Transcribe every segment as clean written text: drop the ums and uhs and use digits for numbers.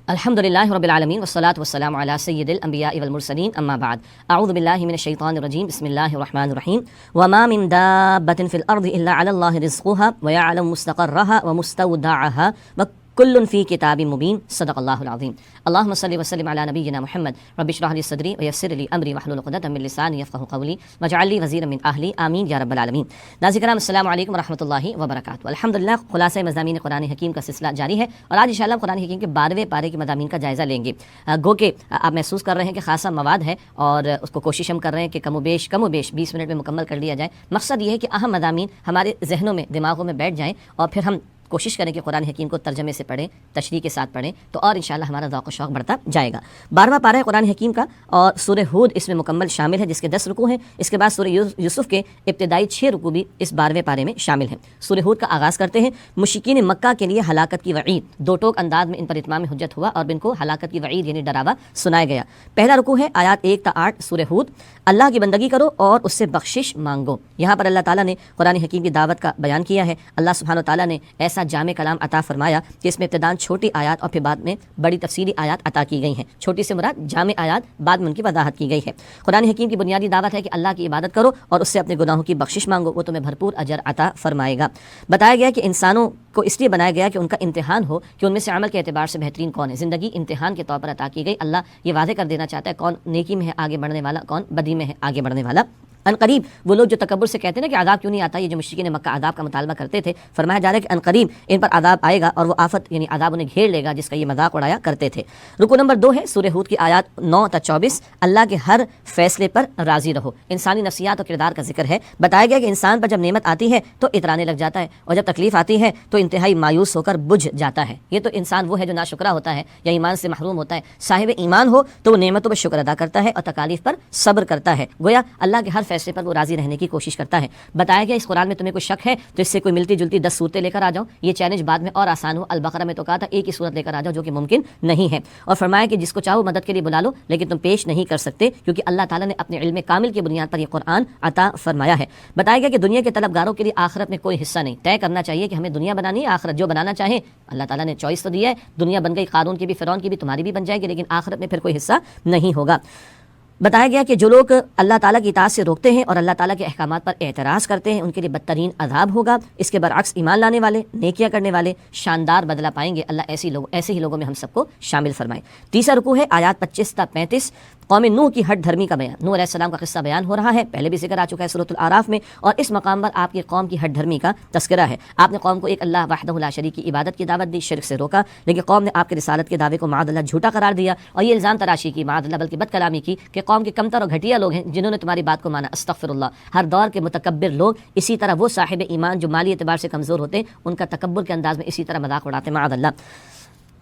الحمدللہ رب العالمین والصلاة والسلام علی سید الانبیاء والمرسلین اما بعد اعوذ باللہ من الشیطان الرجیم بسم اللہ الرحمن الرحیم وما من دابۃ فی الارض الا علی اللہ رزقها ویعلم مستقرها ومستودعها کل فی کتاب مبین صدق اللہ العظیم اللہم صلی وسلم علی نبینا محمد رب اشرح لی صدری ویسر لی امری واحلل عقدۃ من لسانی یفقهوا قولی واجعل لی وزیرا من اہلی آمین یا رب العالمین۔ ناظرین کرام السلام علیکم ورحمۃ اللہ وبرکاتہ۔ الحمدللہ خلاصہ مضامین قرآن حکیم کا سلسلہ جاری ہے اور آج انشاءاللہ قرآن حکیم کے 12ویں پارے کے مضامین کا جائزہ لیں گے۔ گو کہ آپ محسوس کر رہے ہیں کہ خاصا مواد ہے اور اس کو کوشش ہم کر رہے ہیں کہ کم و بیش 20 منٹ میں مکمل کر لیا جائے۔ مقصد یہ ہے کہ اہم مضامین ہمارے ذہنوں میں دماغوں میں بیٹھ جائیں اور پھر ہم کوشش کریں کہ قرآن حکیم کو ترجمے سے پڑھیں، تشریح کے ساتھ پڑھیں تو اور انشاءاللہ ہمارا ذوق و شوق بڑھتا جائے گا۔ 12واں پارہ ہے قرآن حکیم کا اور سورہ ہود اس میں مکمل شامل ہے جس کے 10 رکوع ہیں۔ اس کے بعد سورہ یوسف کے ابتدائی 6 رکوع بھی اس 12ویں پارے میں شامل ہیں۔ سورہ ہود کا آغاز کرتے ہیں۔ مشرکین مکہ کے لیے ہلاکت کی وعید، دو ٹوک انداز میں ان پر اتمام حجت ہوا اور ان کو ہلاکت کی وعید یعنی ڈراوا سنایا گیا۔ پہلا رکوع ہے آیات 1 تا 8 سورہ ہود۔ اللہ کی بندگی کرو اور اس سے بخشش مانگو۔ یہاں پر اللہ تعالیٰ نے قرآن حکیم کی دعوت کا بیان کیا ہے۔ اللہ سبحانہ وتعالیٰ نے ایسا جامع کلام عطا فرمایا کہ اس میں ابتداً چھوٹی آیات اور پھر بعد میں بڑی تفصیلی آیات عطا کی گئی ہیں۔ چھوٹی سے مراد جامع آیات، بعد میں ان کی وضاحت کی گئی ہے۔ قرآن حکیم کی بنیادی دعوت ہے کہ اللہ کی عبادت کرو اور اس سے اپنے گناہوں کی بخشش مانگو، وہ تمہیں بھرپور اجر عطا فرمائے گا۔ بتایا گیا کہ انسانوں کو اس لیے بنایا گیا کہ ان کا امتحان ہو کہ ان میں سے عمل کے اعتبار سے بہترین کون ہے۔ زندگی امتحان کے طور پر عطا کی گئی۔ اللہ یہ واضح کر دینا چاہتا ہے کون نیکی میں ہے آگے بڑھنے والا، کون بدی میں ہے آگے بڑھنے والا۔ عنقریب وہ لوگ جو تکبر سے کہتے ہیں نا کہ عذاب کیوں نہیں آتا، یہ جو مشرکین مکہ عذاب کا مطالبہ کرتے تھے، فرمایا جا رہا ہے کہ عنقریب ان پر عذاب آئے گا اور وہ آفت یعنی عذاب انہیں گھیر لے گا جس کا یہ مذاق اڑایا کرتے تھے۔ رکوع نمبر 2 ہے سورہ ہود کی آیات 9 تا 24۔ اللہ کے ہر فیصلے پر راضی رہو۔ انسانی نفسیات اور کردار کا ذکر ہے۔ بتایا گیا کہ انسان پر جب نعمت آتی ہے تو اترانے لگ جاتا ہے اور جب تکلیف آتی ہے تو انتہائی مایوس ہو کر بجھ جاتا ہے۔ یہ تو انسان وہ ہے جو ناشکرا ہوتا ہے یا ایمان سے محروم ہوتا ہے۔ صاحب ایمان ہو تو وہ نعمتوں پر شکر ادا کرتا ہے اور تکالیف پر صبر کرتا ہے، گویا اللہ کے ہر فیصلے پر وہ راضی رہنے کی کوشش کرتا ہے۔ بتایا گیا اس قرآن میں تمہیں کوئی شک ہے تو اس سے کوئی ملتی جلتی 10 صورتیں لے کر آ جاؤ۔ یہ چیلنج بعد میں اور آسان ہو۔ البقرہ میں تو کہا تھا ایک ہی صورت لے کر آ جاؤ جو کہ ممکن نہیں ہے، اور فرمایا کہ جس کو چاہو مدد کے لیے بلا لو لیکن تم پیش نہیں کر سکتے کیونکہ اللہ تعالیٰ نے اپنے علم کامل کی بنیاد پر یہ قرآن عطا فرمایا ہے۔ بتایا گیا کہ دنیا کے طلبگاروں کے لیے آخرت میں کوئی حصہ نہیں۔ طے کرنا چاہیے کہ ہمیں دنیا بنانی ہے، آخرت جو بنانا چاہیں اللہ تعالیٰ نے چوائس تو دیا ہے۔ دنیا بن گئی قارون کی بھی، فرعون کی بھی، تمہاری بھی بن جائے گی، لیکن آخرت میں پھر کوئی حصہ نہیں ہوگا۔ بتایا گیا کہ جو لوگ اللہ تعالیٰ کی اطاعت سے روکتے ہیں اور اللہ تعالیٰ کے احکامات پر اعتراض کرتے ہیں ان کے لیے بدترین عذاب ہوگا۔ اس کے برعکس ایمان لانے والے، نیکیاں کرنے والے شاندار بدلہ پائیں گے۔ اللہ ایسے ہی لوگوں میں ہم سب کو شامل فرمائے۔ تیسرا رکوع ہے آیات 25 تا 35۔ قوم نوح کی ہٹ دھرمی کا بیان۔ نوح علیہ السلام کا قصہ بیان ہو رہا ہے، پہلے بھی ذکر آ چکا ہے سورۃ الاعراف میں، اور اس مقام پر آپ کی قوم کی ہٹ دھرمی کا تذکرہ ہے۔ آپ نے قوم کو ایک اللہ وحدہ لا شریک کی عبادت کی دعوت دی، شرک سے روکا، لیکن قوم نے آپ کے رسالت کے دعوے کو معاذ اللہ جھوٹا قرار دیا اور یہ الزام تراشی کی، معاذ اللہ بلکہ بد کلامی کی کہ قوم کے کمتر اور گھٹیا لوگ ہیں جنہوں نے تمہاری بات کو مانا۔ استغفر اللہ۔ ہر دور کے متکبر لوگ اسی طرح وہ صاحب ایمان جو مالی اعتبار سے کمزور ہوتے ہیں ان کا تکبر کے انداز میں اسی طرح مذاق اڑاتے معاذ اللہ۔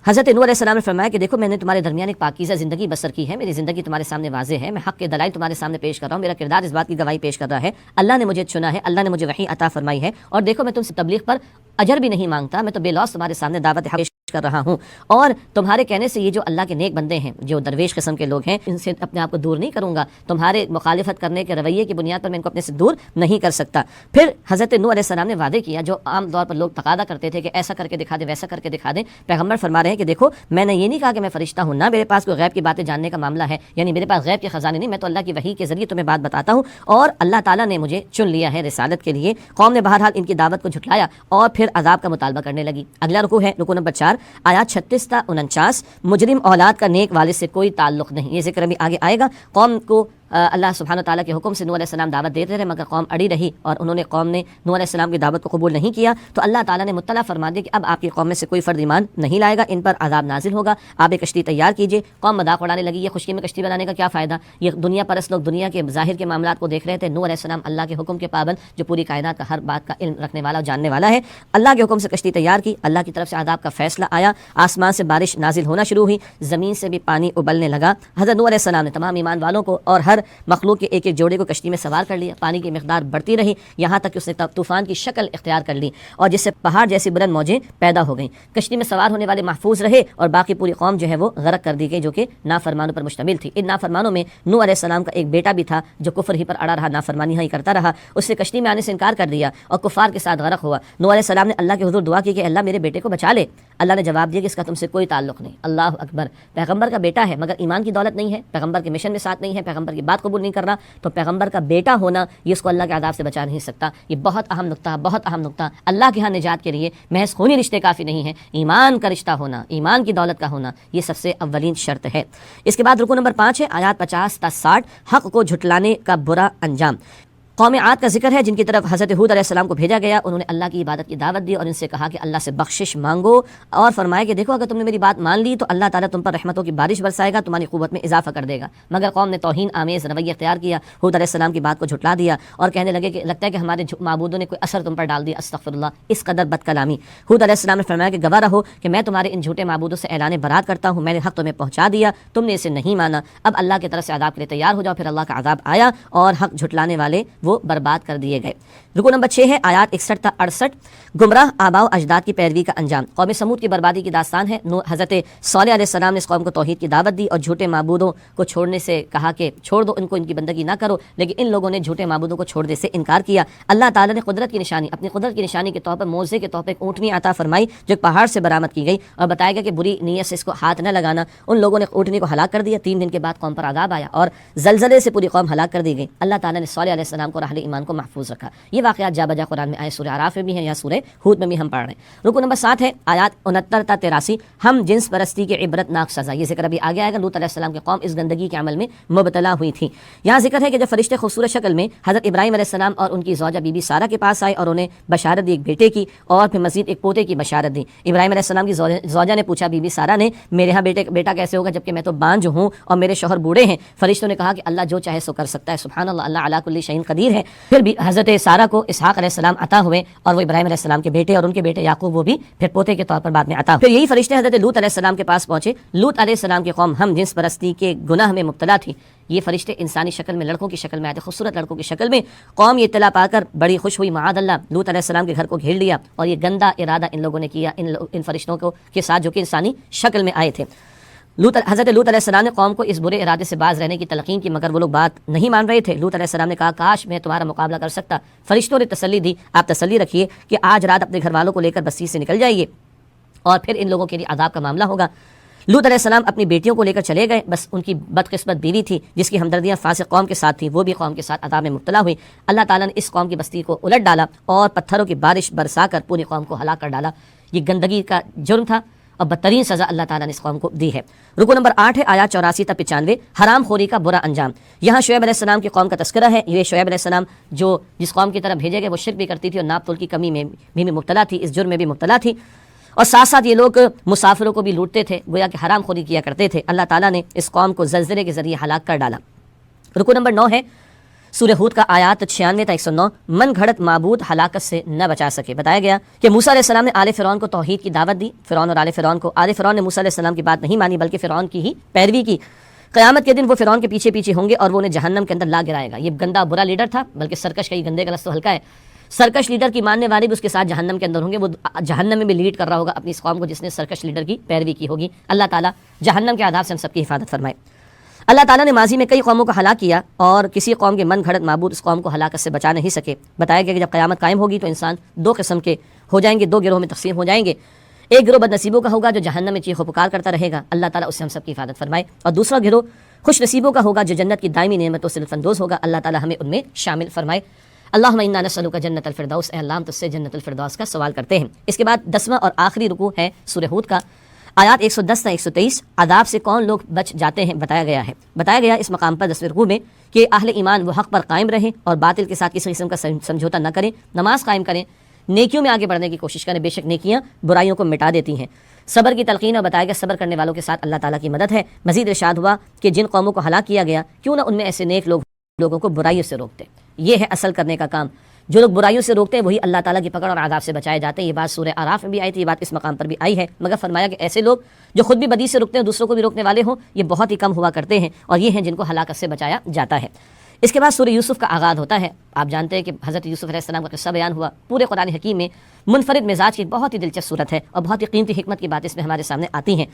حضرت نوح علیہ السلام نے فرمایا کہ دیکھو میں نے تمہارے درمیان ایک پاکیزہ زندگی بسر کی ہے، میری زندگی تمہارے سامنے واضح ہے، میں حق کے دلائل تمہارے سامنے پیش کر رہا ہوں، میرا کردار اس بات کی گواہی پیش کر رہا ہے، اللہ نے مجھے چنا ہے، اللہ نے مجھے وحی عطا فرمائی ہے، اور دیکھو میں تم سے تبلیغ پر اجر بھی نہیں مانگتا، میں تو بے لوث تمہارے سامنے دعوت حق پیش کر رہا ہوں، اور تمہارے کہنے سے یہ جو اللہ کے نیک بندے ہیں جو درویش قسم کے لوگ ہیں ان سے اپنے آپ کو دور نہیں کروں گا، تمہارے مخالفت کرنے کے رویے کی بنیاد پر میں ان کو اپنے سے دور نہیں کر سکتا۔ پھر حضرت نوح علیہ السلام نے وعدے کیا جو عام طور پر لوگ تقاضا کرتے تھے کہ ایسا کر کے دکھا دے، ویسا کر کے دکھا دیں۔ پیغمبر فرما رہے ہیں کہ دیکھو میں نے یہ نہیں کہا کہ میں فرشتہ ہوں، نہ میرے پاس کوئی غیب کی باتیں جاننے کا معاملہ ہے، یعنی میرے پاس غیب کے خزانے نہیں، میں تو اللہ کی وحی کے ذریعے تمہیں بات بتاتا ہوں اور اللہ تعالیٰ نے مجھے چن لیا ہے رسالت کے لیے۔ قوم نے بہرحال ان کی دعوت کو جھٹلایا اور پھر عذاب کا مطالبہ کرنے لگی۔ اگلا رکوع ہے رکوع نمبر 4 آیات 36 تا 49۔ مجرم اولاد کا نیک والد سے کوئی تعلق نہیں، یہ ذکر ابھی آگے آئے گا۔ قوم کو اللہ سبحانہ تعالیٰ کے حکم سے نوح علیہ السلام دعوت دیتے رہے مگر قوم اڑی رہی اور قوم نے نوح علیہ السلام کی دعوت کو قبول نہیں کیا، تو اللہ تعالیٰ نے مطلع فرما دیا کہ اب آپ کی قوم میں سے کوئی فرد ایمان نہیں لائے گا، ان پر عذاب نازل ہوگا، آپ ایک کشتی تیار کیجئے۔ قوم مذاق اڑانے لگی، یہ خشکی میں کشتی بنانے کا کیا فائدہ، یہ دنیا پرست لوگ دنیا کے ظاہر کے معاملات کو دیکھ رہے تھے، نوح علیہ السلام اللہ کے حکم کے پابند جو پوری کائنات کا ہر بات کا علم رکھنے والا اور جاننے والا ہے، اللہ کے حکم سے کشتی تیار کی، اللہ کی طرف سے عذاب کا فیصلہ آیا، آسمان سے بارش نازل ہونا شروع ہوئی، زمین سے بھی پانی ابلنے لگا۔ حضرت نوح علیہ السلام نے تمام ایمان والوں کو اور ہر مخلوق کے ایک ایک جوڑے کو کشتی میں سوار کر لیا. پانی کی مقدار بڑھتی رہی یہاں تک کہ اس نے طوفان کی شکل اختیار کر لی اور جس سے پہاڑ جیسی بلند موجیں پیدا ہو گئیں. کشتی میں سوار ہونے والے محفوظ رہے اور باقی پوری قوم جو ہے وہ غرق کر دی گئی جو کہ نافرمانوں پر مشتمل تھی. ان نافرمانوں میں نوح علیہ السلام کا ایک بیٹا بھی تھا جو کفر ہی پر اڑا رہا, نافرمانی ہی کرتا رہا. اس نے کشتی میں آنے سے انکار کر دیا اور کفار کے ساتھ غرق ہوا. نوح علیہ السلام نے اللہ کے حضور دعا کی کہ اللہ میرے بیٹے کو بچا لے. اللہ نے جواب دیا کہ اس کا تم سے کوئی تعلق نہیں. اللہ اکبر. پیغمبر کا بیٹا ہے مگر ایمان کی دولت نہیں ہے, پیغمبر کے مشن میں ساتھ نہیں ہے, پیغمبر کی بات قبول نہیں کر رہا, تو پیغمبر کا بیٹا ہونا یہ اس کو اللہ کے عذاب سے بچا نہیں سکتا. یہ بہت اہم نقطہ, بہت اہم نقطہ. اللہ کے ہاں نجات کے لیے محض خونی رشتے کافی نہیں ہیں, ایمان کا رشتہ ہونا, ایمان کی دولت کا ہونا یہ سب سے اولین شرط ہے. اس کے بعد رکو نمبر 5 ہے آیات 50 تا 60, حق کو جھٹلانے کا برا انجام. قوم عاد کا ذکر ہے جن کی طرف حضرت ہود علیہ السلام کو بھیجا گیا. انہوں نے اللہ کی عبادت کی دعوت دی اور ان سے کہا کہ اللہ سے بخشش مانگو اور فرمایا کہ دیکھو اگر تم نے میری بات مان لی تو اللہ تعالیٰ تم پر رحمتوں کی بارش برسائے گا, تمہاری قوت میں اضافہ کر دے گا. مگر قوم نے توہین آمیز رویہ اختیار کیا, ہود علیہ السلام کی بات کو جھٹلا دیا اور کہنے لگے کہ لگتا ہے کہ ہمارے معبودوں نے کوئی اثر تم پر ڈال دیا. استغفر اللہ, اس قدر بد کلامی. ہود علیہ السلام نے فرمایا کہ گواہ رہو کہ میں تمہارے ان جھوٹے معبودوں سے اعلان برات کرتا ہوں, میں نے حق تمہیں پہنچا دیا, تم نے اسے نہیں مانا. اب اللہ کی طرف سے عذاب کے لیے تیار ہو جاؤ. پھر اللہ کا عذاب آیا اور حق جھٹلانے والے وہ برباد کر دیے گئے. رکو نمبر 6 ہے آیات 61 تا 68, گمراہ آباء و اجداد کی پیروی کا انجام. قوم سمود کی بربادی کی داستان ہے. حضرت صالح علیہ السلام نے اس قوم کو توحید کی دعوت دی اور جھوٹے معبودوں کو چھوڑنے سے کہا کہ چھوڑ دو ان کو, ان کی بندگی نہ کرو, لیکن ان لوگوں نے جھوٹے معبودوں کو چھوڑنے سے انکار کیا. اللہ تعالیٰ نے قدرت کی نشانی, اپنی قدرت کی نشانی کے طور پر موزے کے طور پر ایک اونٹنی عطا فرمائی جو ایک پہاڑ سے برآمد کی گئی اور بتایا گیا کہ بری نیت سے اس کو ہاتھ نہ لگانا. ان لوگوں نے اونٹنی کو ہلاک کر دیا. 3 دن کے بعد قوم پر عذاب آیا اور زلزلے سے پوری قوم ہلاک کر دی گئی. اللہ تعالیٰ نے صالح علیہ السلام کو اور اہل ایمان کو محفوظ رکھا. یہ واقعات جا بجا قرآن میں آئے, سورہ اعراف میں بھی ہیں یا سورہ ہود میں بھی ہم پڑھ رہے ہیں. رکو نمبر 7 ہے آیات 69 تا 83, ہم جنس پرستی کی عبرت ناک سزا. یہ ذکر ابھی آگے آئے گا. لوط علیہ السلام کی قوم اس گندگی کے عمل میں مبتلا ہوئی تھی. یہاں ذکر ہے کہ جب فرشتے خوبصورت شکل میں حضرت ابراہیم علیہ السلام اور ان کی زوجہ بی بی سارہ کے پاس آئے اور انہیں بشارت دی ایک بیٹے کی اور پھر مزید ایک پوتے کی بشارت دی. ابراہیم علیہ السلام کی زوجہ نے پوچھا بی بی سارہ نے, میرے ہاں بیٹا کیسے ہوگا جبکہ میں تو بانجھ ہوں اور میرے شوہر بوڑھے ہیں. فرشتوں نے کہا کہ اللہ جو چاہے سو کر سکتا ہے. سبحان اللہ, اللہ علی کل شیء قدیر ہے. پھر بھی حضرت سارہ کو اسحاق علیہ السلام عطا ہوئے اور وہ ابراہیم علیہ السلام کے بیٹے اور ان کے بیٹے یعقوب وہ بھی پھر پوتے کے طور پر بعد میں عطا. پھر یہی فرشتے حضرت لوط علیہ السلام کے پاس پہنچے. لوط علیہ السلام کی قوم ہم جنس پرستی کے گناہ میں مبتلا تھی. یہ فرشتے انسانی شکل میں, لڑکوں کی شکل میں آئے تھے, خوبصورت لڑکوں کی شکل میں. قوم یہ اطلاع پا کر بڑی خوش ہوئی. معاذ اللہ, لوط علیہ السلام کے گھر کو گھیر لیا اور یہ گندا ارادہ ان لوگوں نے کیا ان فرشتوں کو کے ساتھ جو کہ انسانی شکل میں آئے تھے. حضرت لوط علیہ السلام نے قوم کو اس برے ارادے سے باز رہنے کی تلقین کی مگر وہ لوگ بات نہیں مان رہے تھے. لوط علیہ السلام نے کہا کاش میں تمہارا مقابلہ کر سکتا. فرشتوں نے تسلی دی, آپ تسلی رکھیے کہ آج رات اپنے گھر والوں کو لے کر بستی سے نکل جائیے اور پھر ان لوگوں کے لیے عذاب کا معاملہ ہوگا. لوط علیہ السلام اپنی بیٹیوں کو لے کر چلے گئے. بس ان کی بدقسمت بیوی تھی جس کی ہمدردیاں فاسق قوم کے ساتھ تھیں, وہ بھی قوم کے ساتھ عذاب میں مبتلا ہوئی. اللہ تعالیٰ نے اس قوم کی بستی کو الٹ ڈالا اور پتھروں کی بارش برسا کر پوری قوم کو ہلاک کر ڈالا. یہ گندگی کا جرم تھا اور بدترین سزا اللہ تعالیٰ نے اس قوم کو دی ہے. رکو نمبر 8 ہے آیات 84 تا 95, حرام خوری کا برا انجام. یہاں شعیب علیہ السلام کی قوم کا تذکرہ ہے. یہ شعیب علیہ السلام جو جس قوم کی طرف بھیجے گئے وہ شرک بھی کرتی تھی اور ناپ تول کی کمی میں بھی مبتلا تھی, اس جرم میں بھی مبتلا تھی. اور ساتھ ساتھ یہ لوگ مسافروں کو بھی لوٹتے تھے, گویا کہ حرام خوری کیا کرتے تھے. اللہ تعالیٰ نے اس قوم کو زلزلے کے ذریعے ہلاک کر ڈالا. رکو نمبر 9 ہے سورہ ہود کا آیات 96 تا 109, من گھڑت معبود ہلاکت سے نہ بچا سکے. بتایا گیا کہ موسیٰ علیہ السلام نے آل فرعون کو توحید کی دعوت دی. فرعون اور آل فرعون نے موسیٰ علیہ السلام کی بات نہیں مانی بلکہ فرعون کی ہی پیروی کی. قیامت کے دن وہ فرعون کے پیچھے پیچھے ہوں گے اور وہ انہیں جہنم کے اندر لا گرائے گا. یہ گندا برا لیڈر تھا, بلکہ سرکش کا, یہ گندے کا لفظ تو ہلکا ہے. سرکش لیڈر کی ماننے والے بھی اس کے ساتھ جہنم کے اندر ہوں گے. وہ جہنم میں بھی لیڈ کر رہا ہوگا اپنی اس قوم کو جس نے سرکش لیڈر کی پیروی کی ہوگی. اللہ تعالیٰ جہنم کے عذاب سے ہم سب کی حفاظت فرمائے. اللہ تعالیٰ نے ماضی میں کئی قوموں کو ہلاک کیا اور کسی قوم کے من گھڑت معبود اس قوم کو ہلاکت سے بچا نہیں سکے. بتایا گیا کہ جب قیامت قائم ہوگی تو انسان 2 قسم کے ہو جائیں گے, 2 گروہوں میں تقسیم ہو جائیں گے. ایک گروہ بد نصیبوں کا ہوگا جو جہنم میں چیخ و پکار کرتا رہے گا, اللہ تعالیٰ اس سے ہم سب کی حفاظت فرمائے. اور دوسرا گروہ خوش نصیبوں کا ہوگا جو جنت کی دائمی نعمتوں سے لطف اندوز ہوگا, اللہ تعالیٰ ہمیں ان میں شامل فرمائے. اللہم انا نسألک جنت الفردوس, اے اللہ ہم تجھ سے جنت الفردوس کا سوال کرتے ہیں. اس کے بعد 10واں اور آخری رکوع ہے سورہ ہود کا, آیات 110 تا 123, عذاب سے کون لوگ بچ جاتے ہیں بتایا گیا اس مقام پر 10ویں رکوع میں کہ اہل ایمان وہ حق پر قائم رہیں اور باطل کے ساتھ کسی قسم کا سمجھوتا نہ کریں, نماز قائم کریں, نیکیوں میں آگے بڑھنے کی کوشش کریں, بے شک نیکیاں برائیوں کو مٹا دیتی ہیں. صبر کی تلقین اور بتایا گیا صبر کرنے والوں کے ساتھ اللہ تعالیٰ کی مدد ہے. مزید ارشاد ہوا کہ جن قوموں کو ہلاک کیا گیا کیوں نہ ان میں ایسے نیک لوگوں کو برائیوں سے روکتے. یہ ہے اصل کرنے کا کام. جو لوگ برائیوں سے روکتے ہیں وہی اللہ تعالیٰ کی پکڑ اور عذاب سے بچائے جاتے ہیں۔ یہ بات سورہ اعراف میں بھی آئی تھی، یہ بات اس مقام پر بھی آئی ہے، مگر فرمایا کہ ایسے لوگ جو خود بھی بدی سے رکتے ہیں دوسروں کو بھی روکنے والے ہوں یہ بہت ہی کم ہوا کرتے ہیں، اور یہ ہیں جن کو ہلاکت سے بچایا جاتا ہے۔ اس کے بعد سورہ یوسف کا آغاز ہوتا ہے۔ آپ جانتے ہیں کہ حضرت یوسف علیہ السلام کا قصہ بیان ہوا پورے قرآن حکیم میں، منفرد مزاج کی بہت ہی دلچسپ صورت ہے اور بہت ہی قیمتی حکمت کی بات اس میں ہمارے سامنے آتی ہیں۔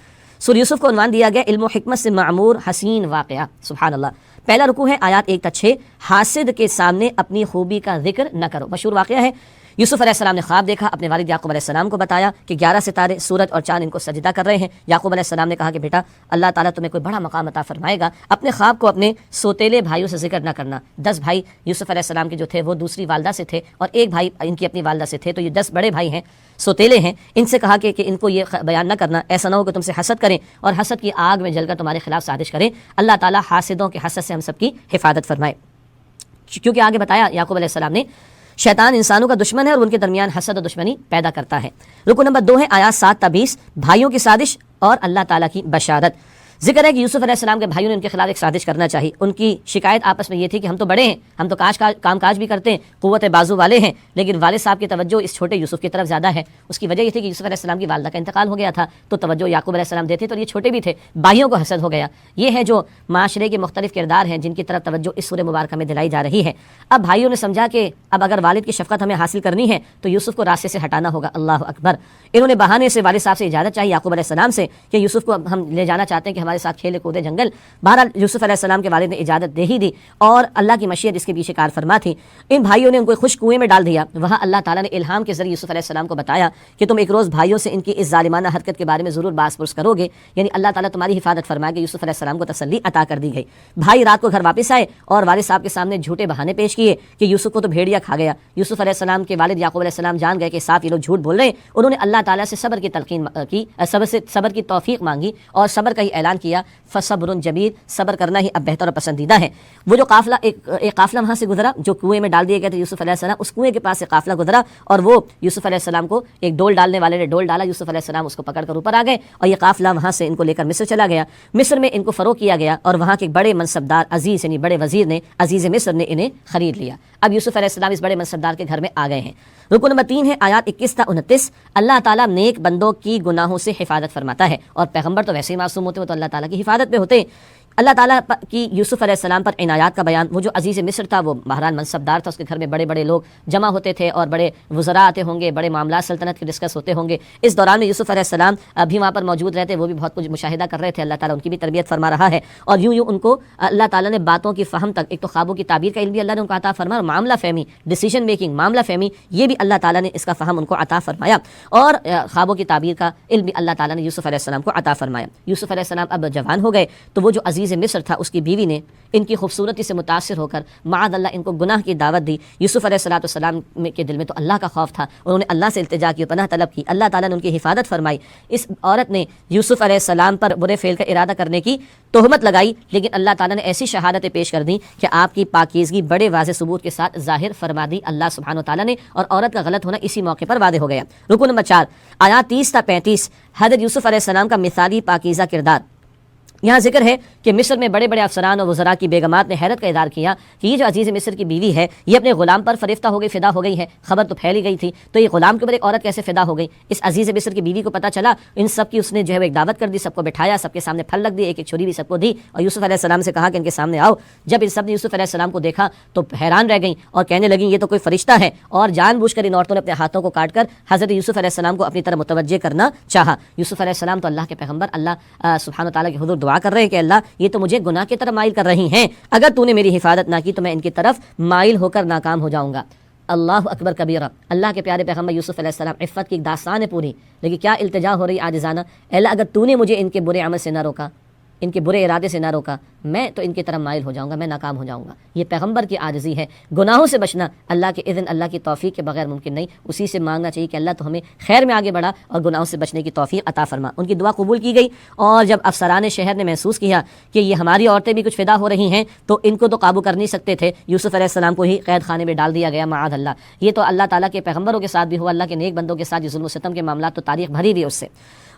سورہ یوسف کو عنوان دیا گیا علم و حکمت سے معمور حسین واقعہ، سبحان اللہ۔ پہلا رکوع ہے آیات 1 تا 6، حاسد کے سامنے اپنی خوبی کا ذکر نہ کرو۔ مشہور واقعہ ہے، یوسف علیہ السلام نے خواب دیکھا، اپنے والد یعقوب علیہ السلام کو بتایا کہ 11 ستارے سورج اور چاند ان کو سجدہ کر رہے ہیں۔ یعقوب علیہ السلام نے کہا کہ بیٹا اللہ تعالیٰ تمہیں کوئی بڑا مقام عطا فرمائے گا، اپنے خواب کو اپنے سوتیلے بھائیوں سے ذکر نہ کرنا۔ 10 بھائی یوسف علیہ السلام کے جو تھے وہ دوسری والدہ سے تھے اور ایک بھائی ان کی اپنی والدہ سے تھے، تو یہ 10 بڑے بھائی ہیں، سوتیلے ہیں۔ ان سے کہا کہ ان کو یہ بیان نہ کرنا، ایسا نہ ہو کہ تم سے حسد کریں اور حسد کی آگ میں جل کر تمہارے خلاف سازش کریں۔ اللہ تعالیٰ حاسدوں کے حسد سے ہم سب کی حفاظت فرمائے۔ کیونکہ آگے بتایا یعقوب علیہ السلام نے شیطان انسانوں کا دشمن ہے اور ان کے درمیان حسد و دشمنی پیدا کرتا ہے۔ رکو نمبر 2 ہے آیات 7 تا 20، بھائیوں کی سازش اور اللہ تعالیٰ کی بشارت۔ ذکر ہے کہ یوسف علیہ السلام کے بھائیوں نے ان کے خلاف ایک سازش کرنا چاہی۔ ان کی شکایت آپس میں یہ تھی کہ ہم تو بڑے ہیں، ہم تو کام کاج بھی کرتے ہیں، قوت بازو والے ہیں، لیکن والد صاحب کی توجہ اس چھوٹے یوسف کی طرف زیادہ ہے۔ اس کی وجہ یہ تھی کہ یوسف علیہ السلام کی والدہ کا انتقال ہو گیا تھا، تو توجہ یعقوب علیہ السلام دیتے تو یہ چھوٹے بھی تھے، بھائیوں کو حسد ہو گیا۔ یہ ہے جو معاشرے کے مختلف کردار ہیں جن کی طرف توجہ اس سورہ مبارکہ میں دلائی جا رہی ہے۔ اب بھائیوں نے سمجھا کہ اب اگر والد کی شفقت ہمیں حاصل کرنی ہے تو یوسف کو راستے سے ہٹانا ہوگا۔ اللہ اکبر۔ انہوں نے بہانے سے والد صاحب سے اجازت چاہی یعقوب علیہ السلام سے کہ یوسف کو ہم لے جانا چاہتے ہیں کہ ہمارے ساتھ کھیلے کودے جنگل۔ بہرحال یوسف علیہ السلام کے والد نے اجازت دے ہی دی اور اللہ کی مشیت اس کے پیچھے کار فرما تھی۔ ان بھائیوں نے ان کو خوش کنویں میں ڈال دیا۔ وہاں اللہ تعالیٰ نے الہام کے ذریعے یوسف علیہ السلام کو بتایا کہ تم ایک روز بھائیوں سے ان کی اس ظالمانہ حرکت کے بارے میں ضرور باس پرس کرو گے، یعنی اللہ تعالیٰ تمہاری حفاظت فرمائے گا۔ یوسف علیہ السلام کو تسلی عطا کر دی گئی۔ بھائی رات کو گھر واپس آئے اور والد صاحب کے سامنے جھوٹے بہانے پیش کیے کہ یوسف کو تو بھیڑیا کھا گیا۔ یوسف علیہ السلام کے والد یعقوب علیہ السلام جان گئے کہ صاحب یہ لوگ جھوٹ بول رہے ہیں۔ انہوں نے اللہ تعالیٰ سے صبر کی تلقین کی، صبر کی توفیق مانگی اور صبر کا ہی اعلان کیا، فصبر جمیل، صبر کرنا ہی اب بہتر اور پسندیدہ ہے۔ وہ جو قافلہ ایک قافلہ وہاں سے گزرا جو کنویں میں ڈال دیے گئے تھے یوسف علیہ السلام، اس کنویں کے پاس سے قافلہ گزرا اور وہ یوسف علیہ السلام کو ایک ڈول ڈالنے والے نے ڈول ڈالا، یوسف علیہ السلام اس کو پکڑ کر اوپر آ گئے اور یہ قافلہ وہاں سے ان کو لے کر مصر چلا گیا۔ مصر میں ان کو فروغ کیا گیا اور وہاں کے بڑے منصبدار عزیز یعنی بڑے وزیر نے، عزیز مصر نے انہیں خرید لیا۔ اب یوسف علیہ السلام اس بڑے منصبدار کے گھر میں آ گئے ہیں۔ رکو نمبر 3 ہے آیات 21 تا 29، اللہ تعالیٰ نیک بندوں کی گناہوں سے حفاظت فرماتا ہے، اور پیغمبر تو ویسے ہی معصوم ہوتے ہیں، وہ تو اللہ تعالیٰ کی حفاظت پہ ہوتے ہیں۔ اللہ تعالیٰ کی یوسف علیہ السلام پر عنایات کا بیان۔ وہ جو عزیز مصر تھا وہ بہرحال منصبدار تھا، اس کے گھر میں بڑے بڑے لوگ جمع ہوتے تھے اور بڑے وزراء آتے ہوں گے، بڑے معاملات سلطنت کے ڈسکس ہوتے ہوں گے۔ اس دوران میں یوسف علیہ السلام بھی وہاں پر موجود رہتے، وہ بھی بہت کچھ مشاہدہ کر رہے تھے، اللہ تعالیٰ ان کی بھی تربیت فرما رہا ہے، اور یوں ان کو اللہ تعالیٰ نے باتوں کی فہم تک، ایک تو خوابوں کی تعبیر کا علم بھی اللہ نے ان کو عطا فرمایا، اور معاملہ فہمی، ڈیسیژن میکنگ، معاملہ فہمی، یہ بھی اللہ تعالیٰ نے اس کا فہم ان کو عطا فرمایا، اور خوابوں کی تعبیر کا علم بھی اللہ تعالیٰ نے یوسف علیہ السلام کو عطا فرمایا۔ یوسف علیہ السلام اب جوان ہو گئے تو وہ جو عزیز مصر تھا اس کی بیوی نے ان کی خوبصورتی سے متاثر ہو کر معاذ اللہ ان کو گناہ کی دعوت دی۔ یوسف علیہ السلام کے دل میں تو اللہ کا خوف تھا، انہوں نے اللہ سے التجا کی، پناہ طلب کی، اللہ تعالیٰ نے ان کی حفاظت فرمائی۔ اس عورت نے یوسف علیہ السلام پر برے فعل کا ارادہ کرنے کی تہمت لگائی، لیکن اللہ تعالیٰ نے ایسی شہادتیں پیش کر دیں کہ آپ کی پاکیزگی بڑے واضح ثبوت کے ساتھ ظاہر فرما دی اللہ سبحانہ و تعالیٰ نے، اور عورت کا غلط ہونا اسی موقع پر واضح ہو گیا۔ رکو نمبر 4 آیات 30 تا 35، حضرت یوسف علیہ السلام کا مثالی پاکیزہ کردار۔ یہاں ذکر ہے کہ مصر میں بڑے بڑے افسران اور وزراء کی بیگمات نے حیرت کا اظہار کیا کہ یہ جو عزیز مصر کی بیوی ہے یہ اپنے غلام پر فریفتہ ہو گئی، فدا ہو گئی ہے۔ خبر تو پھیلی گئی تھی، تو یہ غلام کے اوپر ایک عورت کیسے فدا ہو گئی؟ اس عزیز مصر کی بیوی کو پتہ چلا، ان سب کی اس نے جو ہے ایک دعوت کر دی، سب کو بٹھایا، سب کے سامنے پھل رکھ دی، ایک ایک چھری بھی سب کو دی، اور یوسف علیہ السلام سے کہا کہ ان کے سامنے آؤ۔ جب ان سب نے یوسف علیہ السلام کو دیکھا تو حیران رہ گئیں اور کہنے لگیں یہ تو کوئی فرشتہ ہے، اور جان بوجھ کر ان عورتوں نے اپنے ہاتھوں کو کاٹ کر حضرت یوسف علیہ السلام کو اپنی طرف متوجہ کرنا چاہا۔ یوسف علیہ السلام تو اللہ کے پیغمبر، اللہ سبحانہ تعالیٰ کے حضور دعا کر رہے ہیں کہ اللہ یہ تو مجھے گناہ کی طرف مائل کر رہی ہیں، اگر تو نے میری حفاظت نہ کی تو میں ان کی طرف مائل ہو کر ناکام ہو جاؤں گا۔ اللہ اکبر کبیرہ۔ اللہ کے پیارے پیغمبر یوسف علیہ السلام عفت کی ایک داستان ہے پوری، لیکن کیا التجا ہو رہی عاجزانہ، اے اللہ اگر تو نے مجھے ان کے برے عمل سے نہ روکا، ان کے برے ارادے سے نہ روکا، میں تو ان کی طرف مائل ہو جاؤں گا، میں ناکام ہو جاؤں گا۔ یہ پیغمبر کی عاجزی ہے، گناہوں سے بچنا اللہ کے اذن، اللہ کی توفیق کے بغیر ممکن نہیں، اسی سے مانگنا چاہیے کہ اللہ تو ہمیں خیر میں آگے بڑھا اور گناہوں سے بچنے کی توفیق عطا فرما۔ ان کی دعا قبول کی گئی، اور جب افسران شہر نے محسوس کیا کہ یہ ہماری عورتیں بھی کچھ فدا ہو رہی ہیں تو ان کو تو قابو کر نہیں سکتے تھے، یوسف علیہ السلام کو ہی قید خانے میں ڈال دیا گیا، معاذ اللہ۔ یہ تو اللہ تعالیٰ کے پیغمبروں کے ساتھ بھی ہوا، اللہ کے نیک بندوں کے ساتھ یہ ظلم و ستم کے معاملات تو تاریخ بھری ہوئی اس سے۔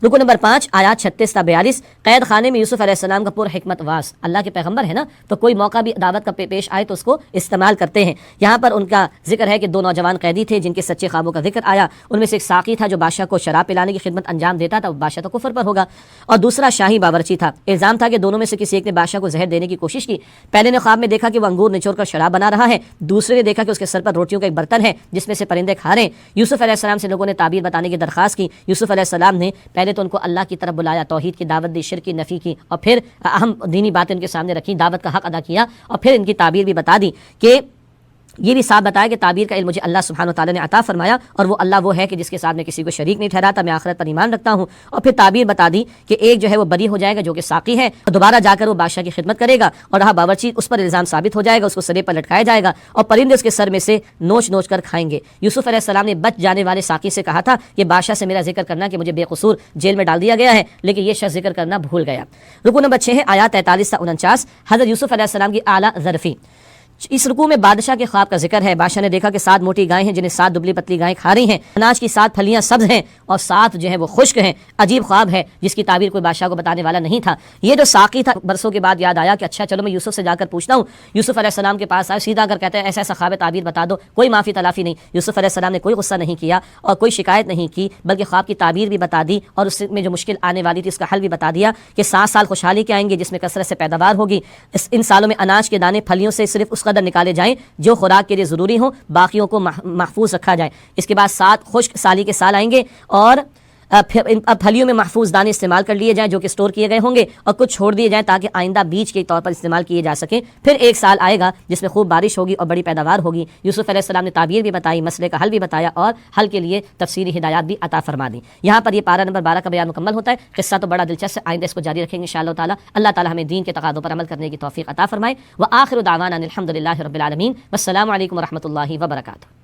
رکو نمبر 5 آیات 36 تا 42. قید خانے میں یوسف علیہ السلام کا پر حکمت واس. اللہ کے پیغمبر ہے نا، تو کوئی موقع بھی دعوت کا پیش آئے تو اس کو استعمال کرتے ہیں. یہاں پر ان کا ذکر ہے کہ 2 نوجوان قیدی تھے جن کے سچے خوابوں کا ذکر آیا. ان میں سے ایک ساقی تھا جو بادشاہ کو شراب پلانے کی خدمت انجام دیتا تھا، بادشاہ تو کفر پر ہوگا، اور دوسرا شاہی باورچی تھا. الزام تھا کہ دونوں میں سے کسی ایک نے بادشاہ کو زہر دینے کی کوشش کی. پہلے نے خواب میں دیکھا کہ وہ انگور نچوڑ کر شراب بنا رہا ہے، دوسرے نے دیکھا کہ اس کے سر پر روٹیوں کا ایک برتن ہے جس میں سے پرندے کھا رہے ہیں. یوسف علیہ السلام سے لوگوں نے تعبیر بتانے کی درخواست کی. یوسف علیہ السلام نے پہلے تو ان کو اللہ کی طرف بلایا، توحید کی دعوت دی، شرک کی نفی کی، اور پھر اہم دینی باتیں ان کے سامنے رکھی، دعوت کا حق ادا کیا، اور پھر ان کی تعبیر بھی بتا دی کہ یہ بھی صاحب بتایا کہ تعبیر کا علم مجھے اللہ سبحانہ و تعالیٰ نے عطا فرمایا، اور وہ اللہ وہ ہے کہ جس کے ساتھ میں کسی کو شریک نہیں ٹھہراتا، میں آخرت پر ایمان رکھتا ہوں. اور پھر تعبیر بتا دی کہ ایک جو ہے وہ بری ہو جائے گا جو کہ ساقی ہے، اور دوبارہ جا کر وہ بادشاہ کی خدمت کرے گا، اور رہا باورچی اس پر الزام ثابت ہو جائے گا، اس کو سرے پر لٹکایا جائے گا، اور پرندے اس کے سر میں سے نوچ نوچ کر کھائیں گے. یوسف علیہ السلام نے بچ جانے والے ساقی سے کہا تھا کہ بادشاہ سے میرا ذکر کرنا کہ مجھے بے قصور جیل میں ڈال دیا گیا ہے، لیکن یہ شخص ذکر کرنا بھول گیا. رکو نمبر 6 ہے آیات 43 تا 49. حضرت یوسف علیہ السلام کی اعلیٰ ظرفی. اس رکوع میں بادشاہ کے خواب کا ذکر ہے. بادشاہ نے دیکھا کہ 7 موٹی گائیں ہیں جنہیں 7 دبلی پتلی گائیں کھا رہی ہیں. اناج کی 7 پھلیاں سبز ہیں اور 7 جو ہیں وہ خشک ہیں. عجیب خواب ہے جس کی تعبیر کوئی بادشاہ کو بتانے والا نہیں تھا. یہ جو ساقی تھا برسوں کے بعد یاد آیا کہ اچھا چلو میں یوسف سے جا کر پوچھتا ہوں. یوسف علیہ السلام کے پاس آئے، سیدھا کر کہتے ہیں ایسا ایسا خواب تعبیر بتا دو، کوئی معافی تلافی نہیں. یوسف علیہ السلام نے کوئی غصہ نہیں کیا اور کوئی شکایت نہیں کی، بلکہ خواب کی تعبیر بھی بتا دی، اور اس میں جو مشکل آنے والی تھی اس کا حل بھی بتا دیا کہ 7 سال خوشحالی کے آئیں گے جس میں کثرت سے پیداوار ہوگی. ان سالوں میں اناج کے دانے پھلیوں سے صرف اس قدر نکالے جائیں جو خوراک کے لیے ضروری ہوں، باقیوں کو محفوظ رکھا جائے. اس کے بعد 7 خشک سالی کے سال آئیں گے، اور پھلیوں میں محفوظ دانے استعمال کر لیے جائیں جو کہ سٹور کیے گئے ہوں گے، اور کچھ چھوڑ دیے جائیں تاکہ آئندہ بیج کے طور پر استعمال کیے جا سکیں. پھر 1 سال آئے گا جس میں خوب بارش ہوگی اور بڑی پیداوار ہوگی. یوسف علیہ السلام نے تعبیر بھی بتائی، مسئلے کا حل بھی بتایا، اور حل کے لیے تفصیلی ہدایات بھی عطا فرما دی. یہاں پر یہ پارہ نمبر 12 کا بیان مکمل ہوتا ہے. قصہ تو بڑا دلچسپ ہے، آئندہ اس کو جاری رکھیں گے انشاءاللہ تعالی. اللہ تعالی ہمیں دین کے تقاضوں پر عمل کرنے کی توفیق عطا فرمائے. وآخر دعوانا الحمدللہ رب العالمین. والسلام علیکم ورحمۃ اللہ وبرکاتہ.